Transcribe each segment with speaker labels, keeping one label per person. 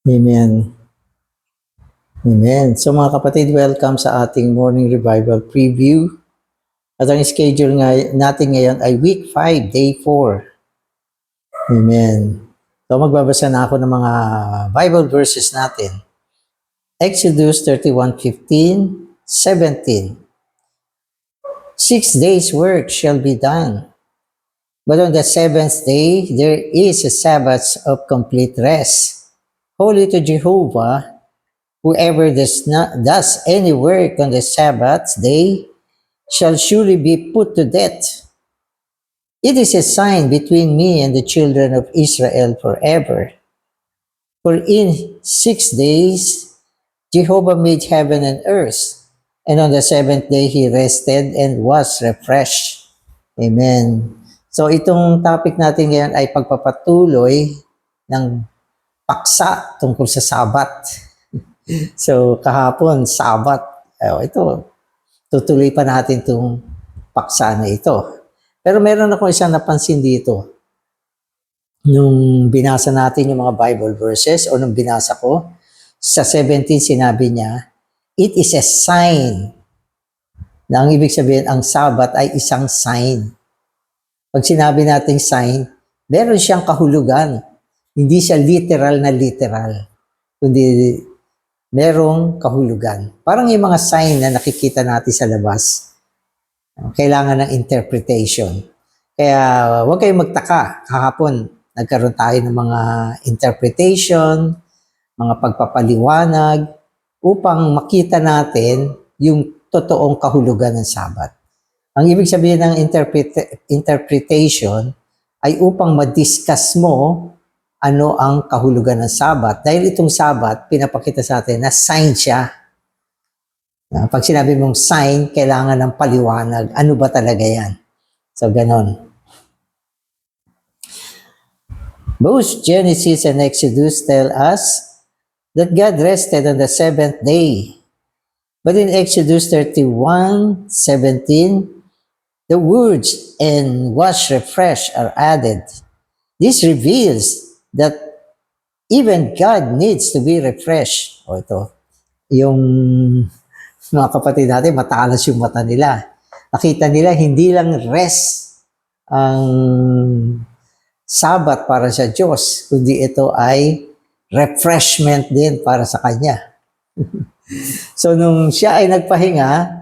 Speaker 1: Amen. Amen. So mga kapatid, welcome sa ating morning revival preview. At ang schedule natin ngayon ay week 5, day 4. Amen. So magbabasa na ako ng mga Bible verses natin. Exodus 31:15-17. 6 days work shall be done, but on the seventh day there is a Sabbath of complete rest, holy to Jehovah. Whoever does any work on the Sabbath day shall surely be put to death. It is a sign between me and the children of Israel forever. For in 6 days Jehovah made heaven and earth, and on the seventh day he rested and was refreshed. Amen. So itong topic natin ngayon ay pagpapatuloy ng paksa tungkol sa Sabat. So, kahapon, Sabat. Ito, tutuloy pa natin itong paksa na ito. Pero meron ako isang napansin dito. Nung binasa natin yung mga Bible verses, o nung binasa ko, sa 17 sinabi niya, it is a sign. Na ang ibig sabihin, ang Sabat ay isang sign. Pag sinabi nating sign, meron siyang kahulugan. Hindi siya literal na literal. Kundi merong kahulugan. Parang yung mga sign na nakikita natin sa labas, kailangan ng interpretation. Kaya huwag kayong magtaka. Kahapon, nagkaroon tayo ng mga interpretation, mga pagpapaliwanag, upang makita natin yung totoong kahulugan ng Sabat. Ang ibig sabihin ng interpretation ay upang ma-discuss mo ano ang kahulugan ng Sabat. Dahil itong Sabat, pinapakita sa atin na sign siya. Pag sinabi mong sign, kailangan ng paliwanag. Ano ba talaga yan? So, ganon. Both Genesis and Exodus tell us that God rested on the seventh day. But in Exodus 31:17, the words "and was refreshed" are added. This reveals that even God needs to be refreshed. O ito, yung mga kapatid natin, matalas yung mata nila. Nakita nila, hindi lang rest ang Sabat para sa Diyos, kundi ito ay refreshment din para sa Kanya. So, nung siya ay nagpahinga,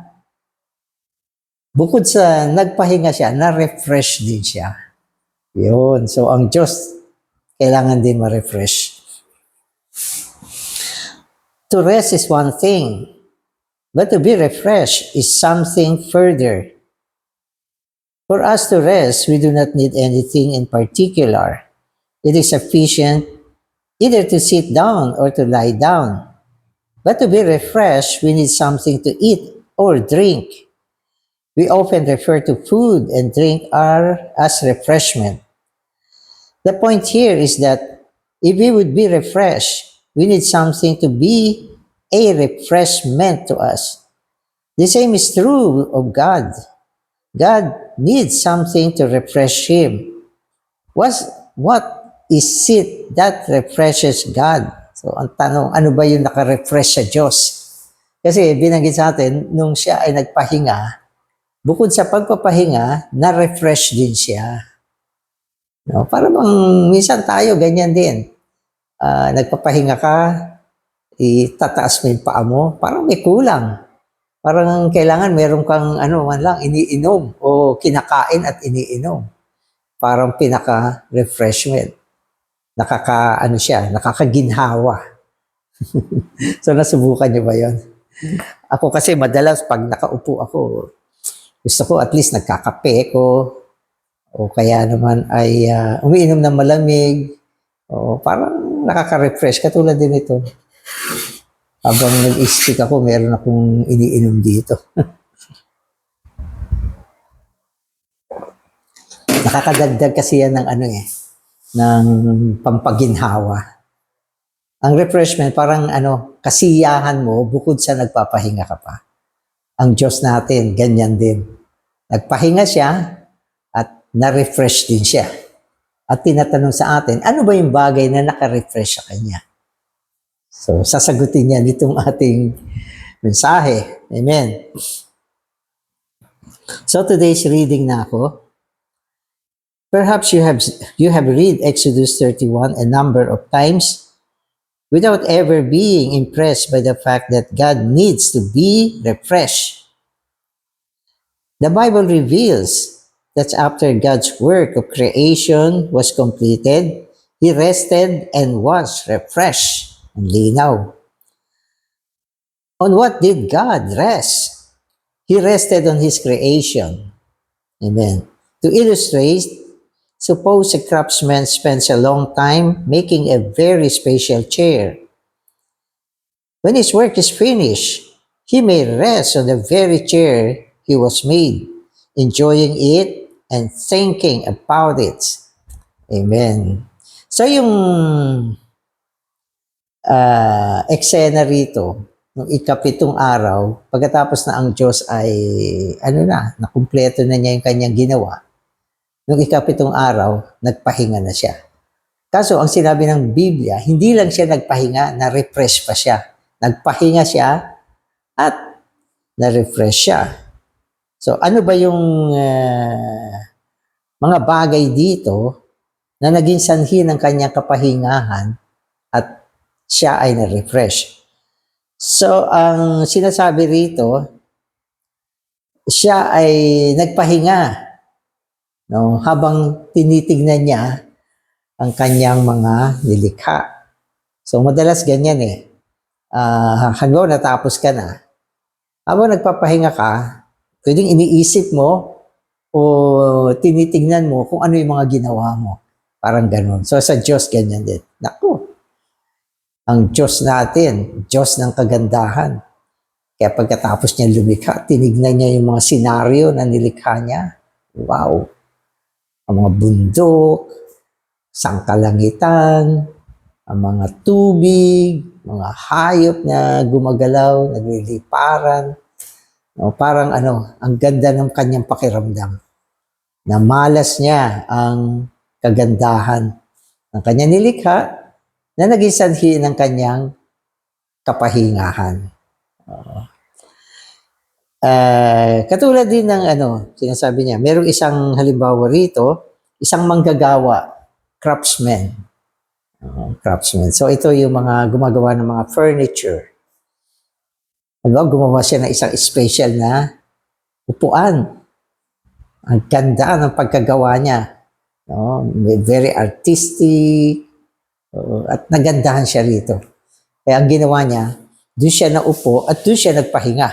Speaker 1: bukod sa nagpahinga siya, na-refresh din siya. Yun. So, ang Diyos, kailangan din ma-refresh. To rest is one thing, but to be refreshed is something further. For us to rest, we do not need anything in particular. It is sufficient either to sit down or to lie down. But to be refreshed, we need something to eat or drink. We often refer to food and drink as refreshment. The point here is that if we would be refreshed, we need something to be a refreshment to us. The same is true of God. God needs something to refresh Him. What is it that refreshes God? So, ang tanong, ano ba yung naka-refresh sa Diyos? Kasi binanggit sa atin, nung siya ay nagpahinga, bukod sa pagpapahinga, na-refresh din siya. No? Para bang minsan tayo, ganyan din. Nagpapahinga ka, itataas mo yung paa mo, parang may kulang. Parang kailangan meron kang man lang, iniinom o kinakain at iniinom. Parang pinaka-refreshment. Nakakaginhawa. So, nasubukan niyo ba yon? Ako kasi madalas pag nakaupo ako, gusto ko at least nagkakape ko, o kaya naman ay umiinom ng malamig, o parang nakaka-refresh. Katulad din ito. Habang nag-speak ako, meron akong iniinom dito. Nakakadagdag kasi yan ng ng pampaginhawa. Ang refreshment, parang kasiyahan mo bukod sa nagpapahinga ka pa. Ang Diyos natin, ganyan din. Nagpahinga siya at na-refresh din siya. At tinatanong sa atin, ano ba yung bagay na naka-refresh sa Kanya? So, sasagutin niya nitong ating mensahe. Amen. So, today's reading na ako. Perhaps you have read Exodus 31 a number of times without ever being impressed by the fact that God needs to be refreshed. The Bible reveals that after God's work of creation was completed, He rested and was refreshed. Ang linaw. On what did God rest? He rested on His creation. Amen. To illustrate, suppose a craftsman spends a long time making a very special chair. When his work is finished, he may rest on the very chair he was made, enjoying it and thinking about it. Amen. So yung eksena rito, nung ikapitong araw, pagkatapos na ang Diyos ay, nakumpleto na niya yung kanyang ginawa, nung ikapitong araw, nagpahinga na siya. Kaso, ang sinabi ng Biblia, hindi lang siya nagpahinga, na-refresh pa siya. Nagpahinga siya at na-refresh siya. So, ano ba yung mga bagay dito na naging sanhi ng kanyang kapahingahan at siya ay na-refresh? So, ang sinasabi rito, siya ay nagpahinga, no, habang tinitignan niya ang kanyang mga nilikha. So, madalas ganyan eh. Hanggang natapos ka na, habang nagpapahinga ka, pwedeng iniisip mo o tinitingnan mo kung ano yung mga ginawa mo. Parang ganun. So, sa Diyos, ganyan din. Naku, ang Diyos natin, Diyos ng kagandahan. Kaya pagkatapos niya lumikha, tinignan niya yung mga senaryo na nilikha niya. Wow! Ang mga bundok, sangkalangitan, ang mga tubig, mga hayop na gumagalaw, nagliliparan. No, parang ang ganda ng kanyang pakiramdam. Namalas niya ang kagandahan ng kanyang nilikha na naging sanhi ng kanyang kapahingahan. Katulad din ng sinasabi niya, merong isang halimbawa rito, isang manggagawa, craftsman. Craftsman. So ito yung mga gumagawa ng mga furniture. Gumawa siya ng isang special na upuan. Ang ganda ng pagkagawa niya. No? Very artistic. At nagandahan siya rito. Kaya ang ginawa niya, doon siya naupo at doon siya nagpahinga.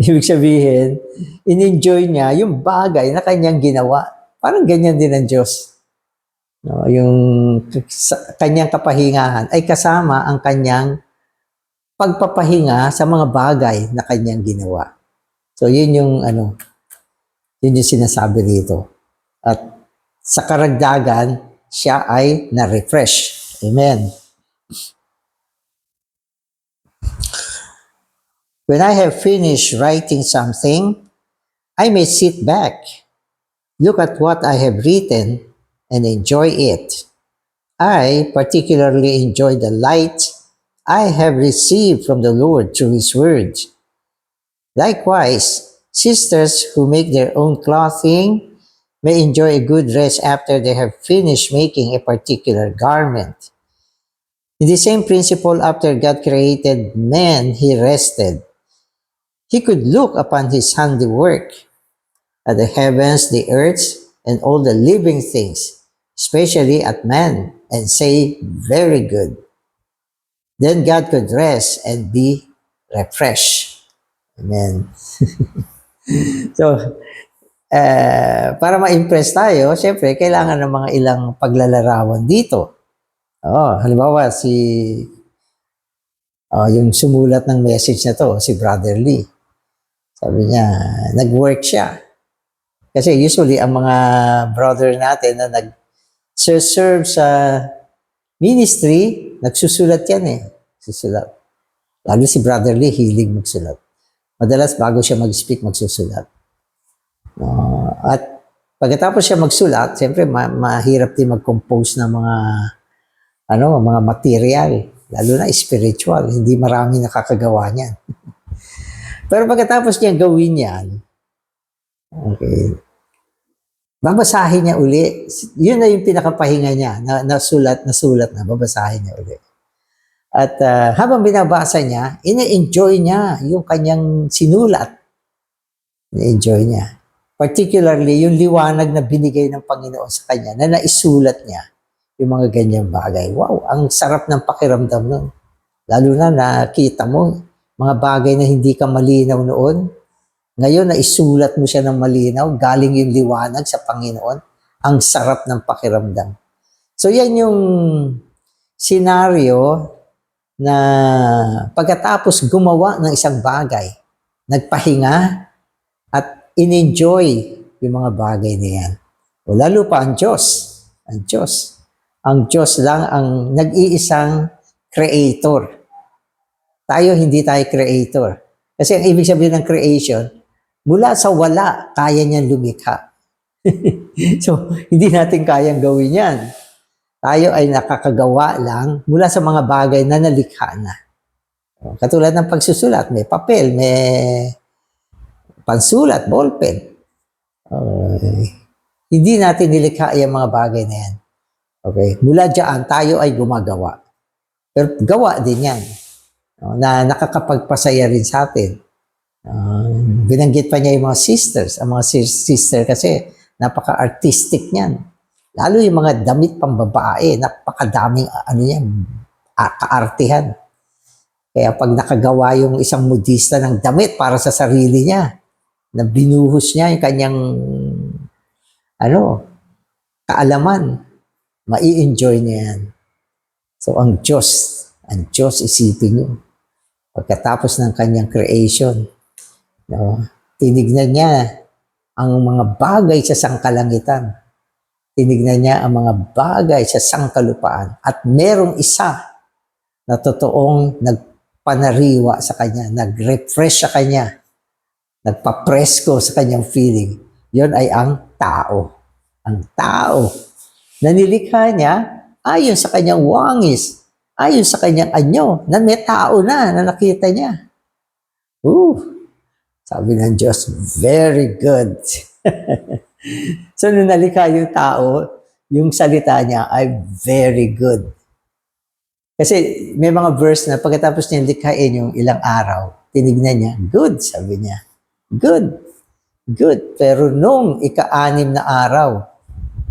Speaker 1: Ibig sabihin, in-enjoy niya yung bagay na kanyang ginawa. Parang ganyan din ang Diyos. No, yung kanyang kapahingahan ay kasama ang kanyang pagpapahinga sa mga bagay na kanyang ginawa. So, yun yung sinasabi dito. At sa karagdagan, siya ay na-refresh. Amen. When I have finished writing something, I may sit back, look at what I have written, and enjoy it. I particularly enjoy the light I have received from the Lord through His Word. Likewise, sisters who make their own clothing may enjoy a good rest after they have finished making a particular garment. In the same principle, after God created man, He rested. He could look upon His handiwork, at the heavens, the earth, and all the living things, especially at man, and say, very good. Then God could rest and be refreshed. Amen. So, para ma-impress tayo, syempre, kailangan ng mga ilang paglalarawan dito. Halimbawa, yung sumulat ng message na to, si Brother Lee. Sabi niya, nag-work siya. Kasi usually, ang mga brother natin na nag-serve sa ministry, nagsusulat yan eh. Susulat. Lalo si Brother Lee, hilig magsulat. Madalas, bago siya mag-speak, magsusulat. At pagkatapos siya magsulat, siyempre, mahirap din mag-compose ng mga material. lalo na spiritual, hindi marami nakakagawa niyan. Pero pagkatapos niya gawin yan, okay, babasahin niya uli. Yun na yung pinakapahinga niya, nasulat na, babasahin niya uli. At habang binabasa niya, ina-enjoy niya yung kanyang sinulat. Ina-enjoy niya. Particularly, yung liwanag na binigay ng Panginoon sa kanya, na naisulat niya yung mga ganyang bagay. Wow, ang sarap ng pakiramdam nun. Lalo na nakita mo, mga bagay na hindi ka malinaw noon, ngayon naisulat mo siya ng malinaw, galing yung liwanag sa Panginoon, ang sarap ng pakiramdam. So yan yung senaryo na pagkatapos gumawa ng isang bagay, nagpahinga at in-enjoy yung mga bagay na yan. O lalo pa ang Diyos. Ang Diyos. Ang Diyos lang ang nag-iisang creator. Tayo, hindi tayo creator. Kasi ang ibig sabihin ng creation, mula sa wala, kaya niyan lumikha. So, hindi natin kayang gawin yan. Tayo ay nakakagawa lang mula sa mga bagay na nalikha na. Katulad ng pagsusulat, may papel, may pansulat, ballpen. Hindi natin nilikha yung mga bagay na yan. Okay? Mula dyan, tayo ay gumagawa. Pero gawa din yan. Na nakakapagpasaya rin sa atin. Binanggit pa niya yung mga sisters. Ang mga sister kasi napaka-artistic niyan. Lalo yung mga damit pambabae, napakadaming kaartihan. Kaya pag nakagawa yung isang modista ng damit para sa sarili niya, na binuhos niya yung kanyang kaalaman, mai-enjoy niya yan. So ang Diyos isipin niyo. Pagkatapos ng kanyang creation, tinignan niya ang mga bagay sa sangkalangitan. Tinignan niya ang mga bagay sa sangkalupaan. At merong isa na totoong nagpanariwa sa kanya, nag-refresh sa kanya, nagpapresko sa kanyang feeling. Yon ay ang tao. Ang tao na nilikha niya ayon sa kanyang wangis, ayon sa kanyang anyo, na may tao na nakita niya. Sabi ng Diyos, very good. So, nung nalikha yung tao, yung salita niya ay very good. Kasi may mga verse na pagkatapos niya likhain yung ilang araw, tinignan niya, good, sabi niya. Good. Good. Pero nung ika-6 na araw,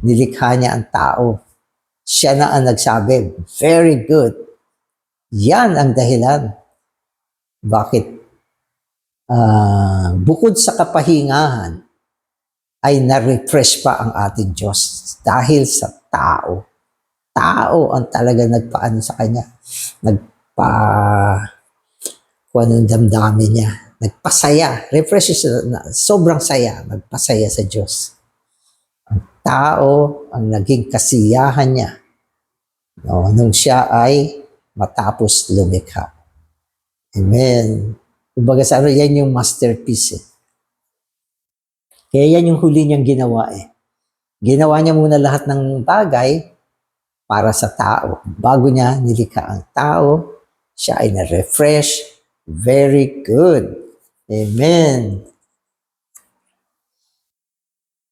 Speaker 1: nilikha niya ang tao. Siya na ang nagsabi, very good. Yan ang dahilan. Bakit? Bukod sa kapahingahan, ay na-refresh pa ang ating Diyos dahil sa tao. Tao ang talaga nagpaano sa kanya. Kung anong damdamin niya. Nagpasaya. Refresh sobrang saya. Nagpasaya sa Diyos. Ang tao ang naging kasiyahan niya. Nung siya ay matapos lumikha. Amen. Kumbaga sa yan yung masterpiece. Kaya yan yung huli niyang ginawa Ginawa niya muna lahat ng bagay para sa tao. Bago niya nilikha ang tao, siya ay na-refresh. Very good. Amen.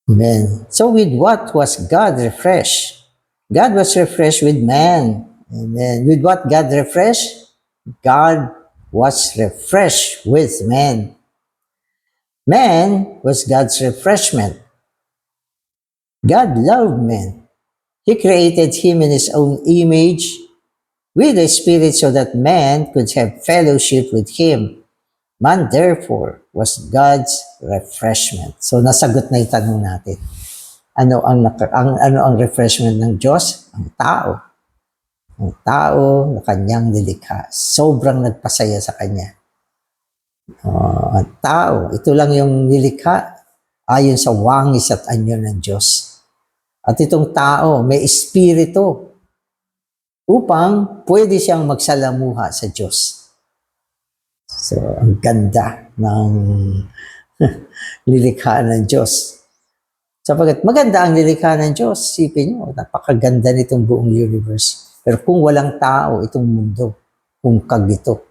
Speaker 1: Amen. So with what was God refreshed? God was refreshed with man. Amen. With what God refreshed? God was refreshed with man. Man was God's refreshment. God loved man. He created him in his own image with the Spirit so that man could have fellowship with him. Man, therefore, was God's refreshment. So, nasagot na yung tanong natin. Ano ang refreshment ng Diyos? Ang tao. Ang tao na kanyang nilikha. Sobrang nagpasaya sa kanya. Ang tao, ito lang yung nilikha ayon sa wangis at anyo ng Diyos. At itong tao, may espiritu upang pwede siyang magsalamuha sa Diyos. So, ang ganda ng nilikha ng Diyos. Sapagkat maganda ang nilikha ng Diyos, sipin nyo, napakaganda nitong buong universe. Pero kung walang tao itong mundo, kung kagito,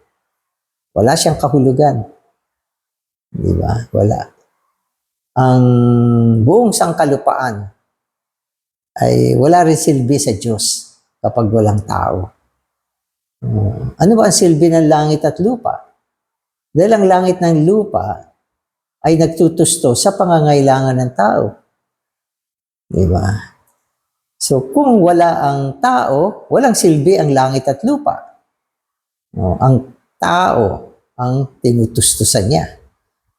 Speaker 1: wala siyang kahulugan. Di ba? Wala. Ang buong sangkalupaan ay wala rin silbi sa Diyos kapag walang tao. Ano ba ang silbi ng langit at lupa? Dahil ang langit ng lupa ay nagtutusto sa pangangailangan ng tao. Di ba? So kung wala ang tao, walang silbi ang langit at lupa. Ang tao ang tinutustusan niya.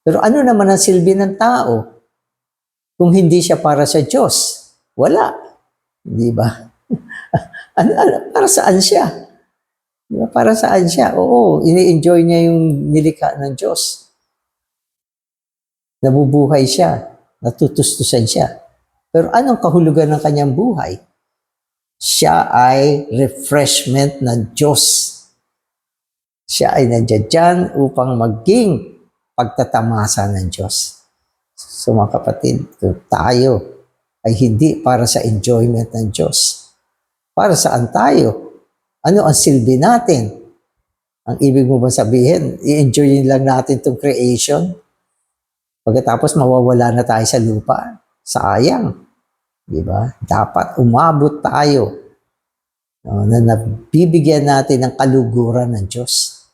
Speaker 1: Pero ano naman ang silbi ng tao kung hindi siya para sa Diyos? Wala. Di ba? Para saan siya? Diba? Para saan siya? Oo, ini-enjoy niya yung nilikha ng Diyos. Nabubuhay siya. Natutustusan siya. Pero anong kahulugan ng kanyang buhay? Siya ay refreshment ng Diyos. Siya ay nandiyan dyan upang maging pagtatamasa ng Diyos. So mga kapatid, tayo ay hindi para sa enjoyment ng Diyos. Para saan tayo? Ano ang silbi natin? Ang ibig mo ba sabihin, i-enjoyin lang natin itong creation? Pagkatapos mawawala na tayo sa lupa? Sayang. Di ba? Dapat umabot tayo na nabibigyan natin ng kaluguran ng Diyos.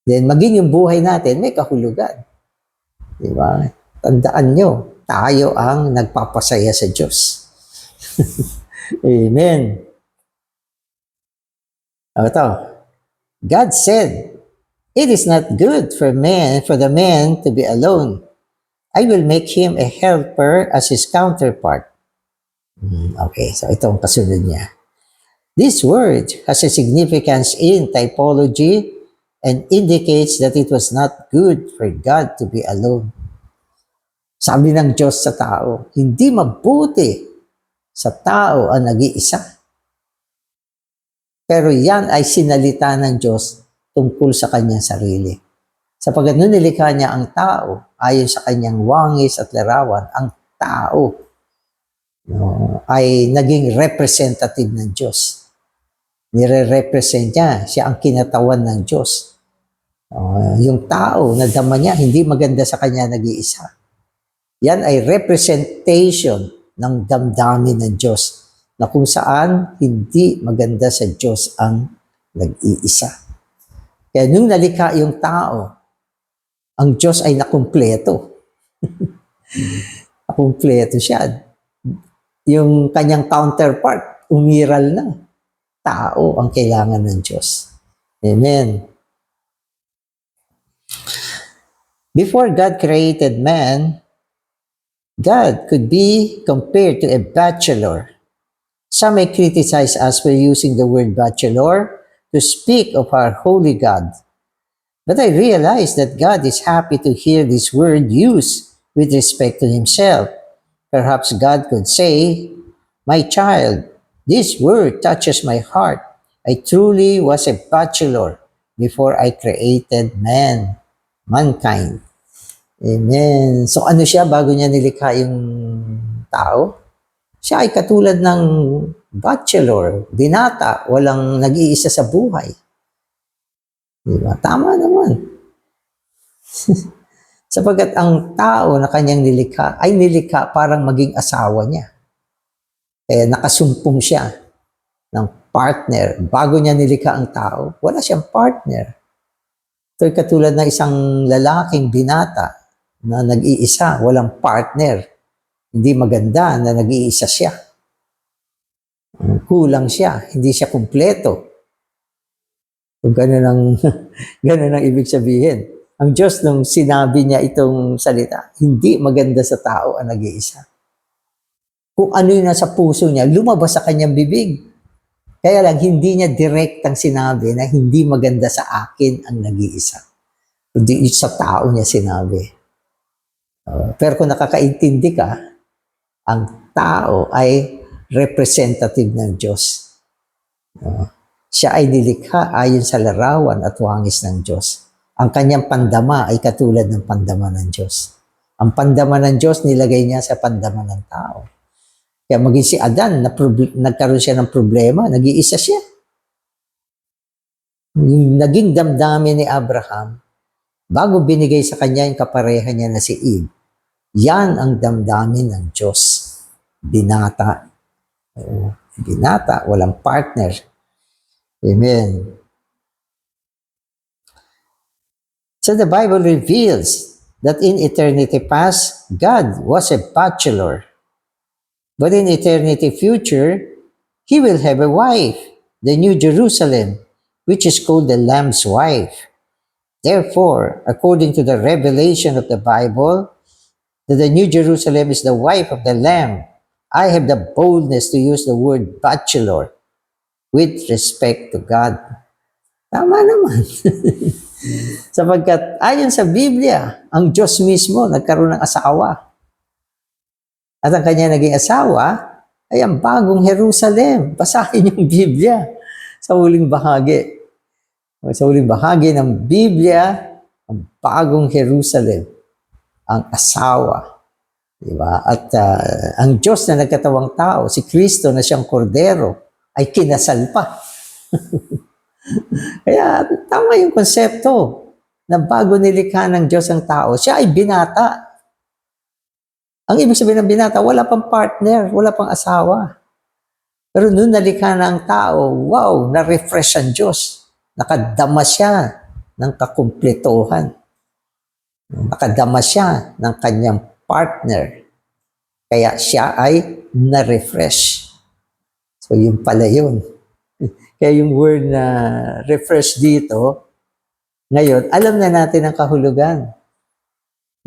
Speaker 1: Then maging yung buhay natin may kahulugan. Di ba? Tandaan nyo, tayo ang nagpapasaya sa Diyos. Amen. Ito, God said, "It is not good for the man to be alone. I will make him a helper as his counterpart." Okay, so ito ang kasunod niya. This word has a significance in typology and indicates that it was not good for God to be alone. Sabi ng Diyos sa tao, hindi mabuti sa tao ang nag-iisa. Pero yan ay sinalita ng Diyos tungkol sa kanyang sarili. Sapagkat nung nilikha niya ang tao, ayon sa kanyang wangis at larawan, ang tao ay naging representative ng Diyos. Nire-represent niya, siya ang kinatawan ng Diyos. Yung tao na dama niya, hindi maganda sa kanya nag-iisa. Yan ay representation ng damdamin ng Diyos na kung saan hindi maganda sa Diyos ang nag-iisa. Kaya nung nalikha yung tao, ang Diyos ay nakumpleto. Nakumpleto siya. Yung kanyang counterpart, umiral na. Tao ang kailangan ng Diyos. Amen. Before God created man, God could be compared to a bachelor. Some may criticize us for using the word bachelor to speak of our holy God. But I realize that God is happy to hear this word used with respect to himself. Perhaps God could say, "My child, this word touches my heart. I truly was a bachelor before I created mankind." Amen. So ano siya bago niya nilikha yung tao? Siya ay katulad ng bachelor, binata, walang nag-iisa sa buhay. Diba? Tama naman. Sapagkat ang tao na kanyang nilikha ay nilikha parang maging asawa niya. Kaya nakasumpong siya ng partner. Bago niya nilikha ang tao, wala siyang partner. Ito ay katulad ng isang lalaking binata na nag-iisa, walang partner. Hindi maganda na nag-iisa siya. Kulang siya, hindi siya kumpleto. Kung ganun ang ibig sabihin. Ang Diyos nung sinabi niya itong salita, hindi maganda sa tao ang nag-iisa. Kung ano yung nasa puso niya, lumabas sa kanyang bibig. Kaya lang, hindi niya direktang sinabi na hindi maganda sa akin ang nag-iisa. Hindi sa tao niya sinabi. Pero kung nakakaintindi ka, ang tao ay representative ng Diyos. Siya ay nilikha ayon sa larawan at wangis ng Diyos. Ang kanyang pandama ay katulad ng pandama ng Diyos. Ang pandama ng Diyos nilagay niya sa pandama ng tao. Kaya maging si Adan, nagkaroon siya ng problema, nag-iisa siya. Yung naging damdamin ni Abraham, bago binigay sa kanya yung kapareha niya na si Eve, yan ang damdamin ng Diyos. Binata. Binata, walang partner. Amen. So the Bible reveals that in eternity past, God was a bachelor. But in eternity future, He will have a wife, the New Jerusalem, which is called the Lamb's wife. Therefore, according to the revelation of the Bible, that the New Jerusalem is the wife of the Lamb, I have the boldness to use the word bachelor with respect to God. Tama naman. Sapagkat ayon sa Biblia, ang Diyos mismo nagkaroon ng asawa. At ang kanya naging asawa ay ang bagong Jerusalem. Basahin yung Biblia sa huling bahagi. Sa huling bahagi ng Biblia, ang bagong Jerusalem, ang asawa. Diba? At ang Diyos na nagkatawang tao, si Kristo na siyang kordero, ay kinasal pa. Kaya tama yung konsepto na bago nilikha ng Diyos ang tao, siya ay binata. Ang ibig sabihin ng binata, wala pang partner, wala pang asawa. Pero noon nalikha na ang tao, wow, na-refresh ang Diyos. Nakadama siya ng kakumpletohan. Nakadama siya ng kanyang partner. Kaya siya ay na-refresh. So yun pala yun. Kaya yung word na refresh dito, ngayon, alam na natin ang kahulugan.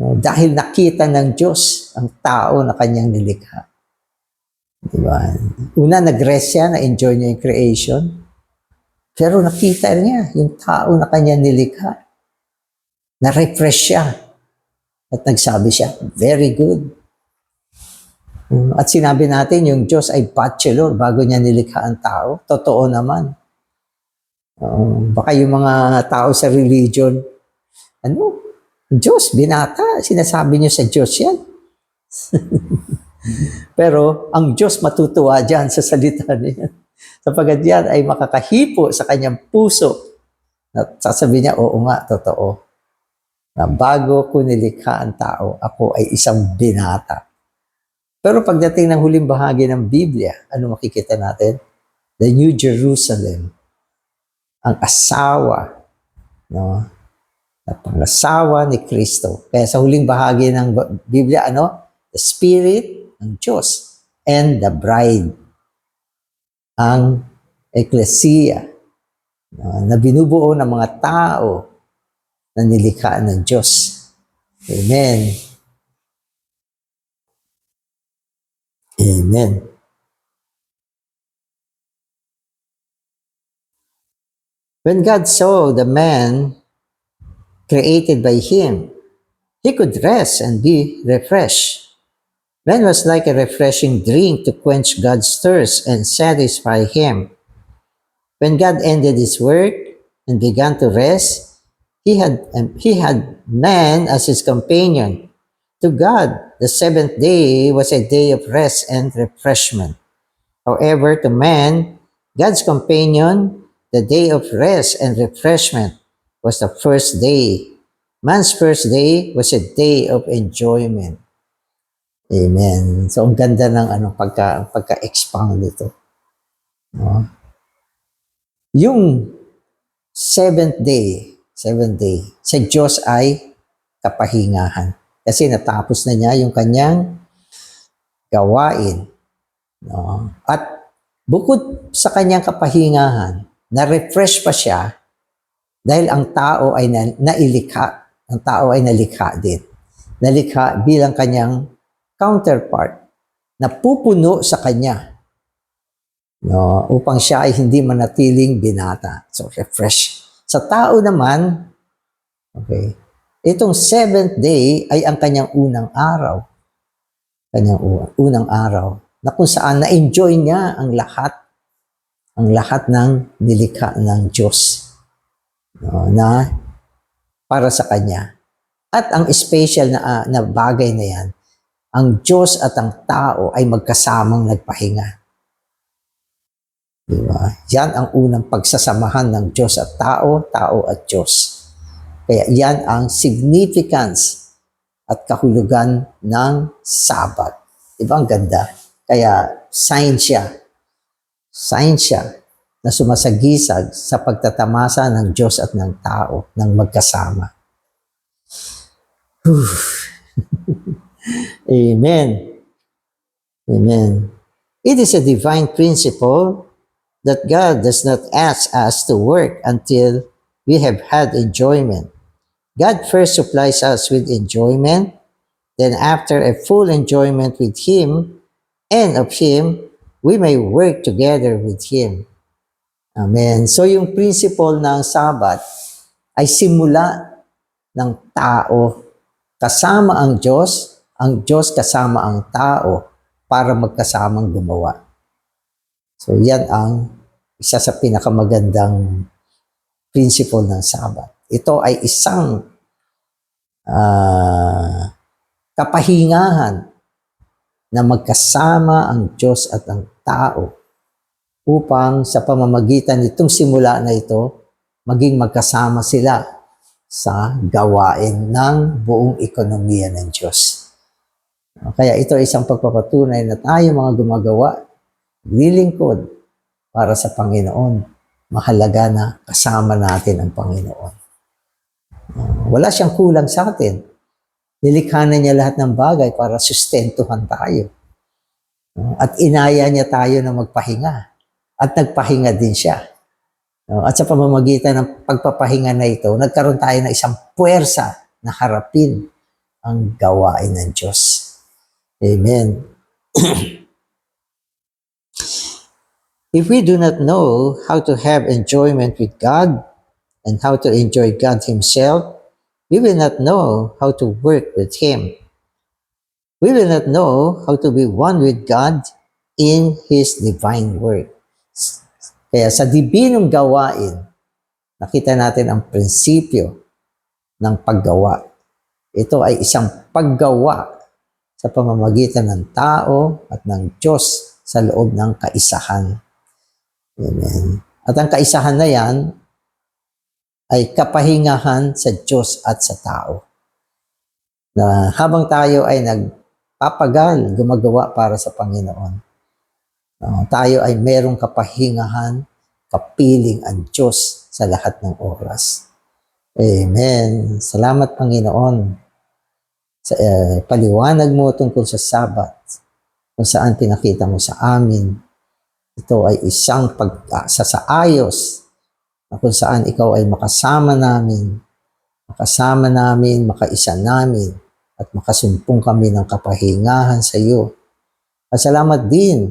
Speaker 1: Dahil nakita ng Diyos ang tao na kanyang nilikha. Diba? Una, nag-rest siya, na-enjoy niya yung creation. Pero nakita niya yung tao na kanyang nilikha. Na-refresh siya. At nagsabi siya, very good. At sinabi natin, yung Diyos ay bachelor bago niya nilikha ang tao. Totoo naman. Baka yung mga tao sa religion, Diyos, binata, sinasabi niyo sa Diyos yan. Pero ang Diyos matutuwa dyan sa salita niya. Sapagat yan ay makakahipo sa kanyang puso. At sasabihin niya, oo nga, totoo. Na bago ko nilikha ang tao, ako ay isang binata. Pero pagdating ng huling bahagi ng Biblia, ano makikita natin? The New Jerusalem. Ang asawa, no? At pangasawa ni Kristo. Kaya sa huling bahagi ng Biblia, the Spirit, ang Diyos, and the bride, ang Ecclesia, na binubuo ng mga tao na nilikha ng Diyos. Amen. Amen. When God saw the man created by Him, He could rest and be refreshed. Man was like a refreshing drink to quench God's thirst and satisfy Him. When God ended His work and began to rest, He had man as His companion. To God, the seventh day was a day of rest and refreshment. However, to man, God's companion, the day of rest and refreshment was the first day. Man's first day was a day of enjoyment. Amen. So, ang ganda ng pagka-expound nito. No? Yung seventh day, sa Diyos ay kapahingahan. Kasi natapos na niya yung kanyang gawain. No? At bukod sa kanyang kapahingahan, na-refresh pa siya dahil ang tao ay nailikha. Ang tao ay nalikha din. Nalikha bilang kanyang counterpart na pupuno sa kanya, no, upang siya ay hindi manatiling binata. So, refresh. Sa tao naman, okay, itong seventh day ay ang kanyang unang araw. Kanyang unang araw na kung saan na-enjoy niya ang lahat ng nilikha ng Diyos, no, na para sa kanya. At ang special na bagay na yan, ang Diyos at ang tao ay magkasamang nagpahinga. Diba? Yan ang unang pagsasamahan ng Diyos at tao, tao at Diyos. Kaya yan ang significance at kahulugan ng Sabat. Diba ang ganda? Kaya sign siya na sumasagisag sa pagtatamasa ng Diyos at ng tao ng magkasama. Amen. Amen. It is a divine principle that God does not ask us to work until we have had enjoyment. God first supplies us with enjoyment, then after a full enjoyment with Him and of Him, we may work together with Him. Amen. So yung principle ng Sabat ay simula ng tao kasama ang Diyos kasama ang tao para magkasamang gumawa. So yan ang isa sa pinakamagandang principle ng Sabat. Ito ay isang kapahingahan na magkasama ang Diyos at ang tao upang sa pamamagitan nitong simula na ito, maging magkasama sila sa gawain ng buong ekonomiya ng Diyos. Kaya ito ay isang pagpapatunay na tayo mga gumagawa, lilingkod para sa Panginoon. Mahalaga na kasama natin ang Panginoon. Wala siyang kulang sa atin. Nilikha na niya lahat ng bagay para sustentuhan tayo. At inaya niya tayo na magpahinga. At nagpahinga din siya. At sa pamamagitan ng pagpapahinga na ito, nagkaroon tayo ng isang puwersa na harapin ang gawain ng Diyos. Amen. If we do not know how to have enjoyment with God and how to enjoy God Himself, we will not know how to work with Him. We will not know how to be one with God in His divine work. Kaya sa dibinong gawain, nakita natin ang prinsipyo ng paggawa. Ito ay isang paggawa sa pamamagitan ng tao at ng Diyos sa loob ng kaisahan. Amen. At ang kaisahan na yan ay kapahingahan sa Diyos at sa tao. Na habang tayo ay nagpapagal, gumagawa para sa Panginoon, tayo ay merong kapahingahan, kapiling ang Diyos sa lahat ng oras. Amen. Salamat, Panginoon, sa paliwanag mo tungkol sa Sabat, kung saan pinakita mo sa amin. Ito ay isang pag-asa sa ayos na kung saan ikaw ay makasama namin, makaisa namin, at makasumpong kami ng kapahingahan sa iyo. At salamat din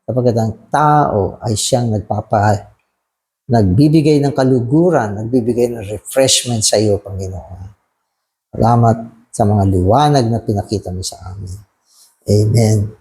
Speaker 1: sapagkat ang tao ay siyang nagbibigay ng kaluguran, nagbibigay ng refreshment sa iyo, Panginoon. Salamat sa mga liwanag na pinakita mo sa amin. Amen.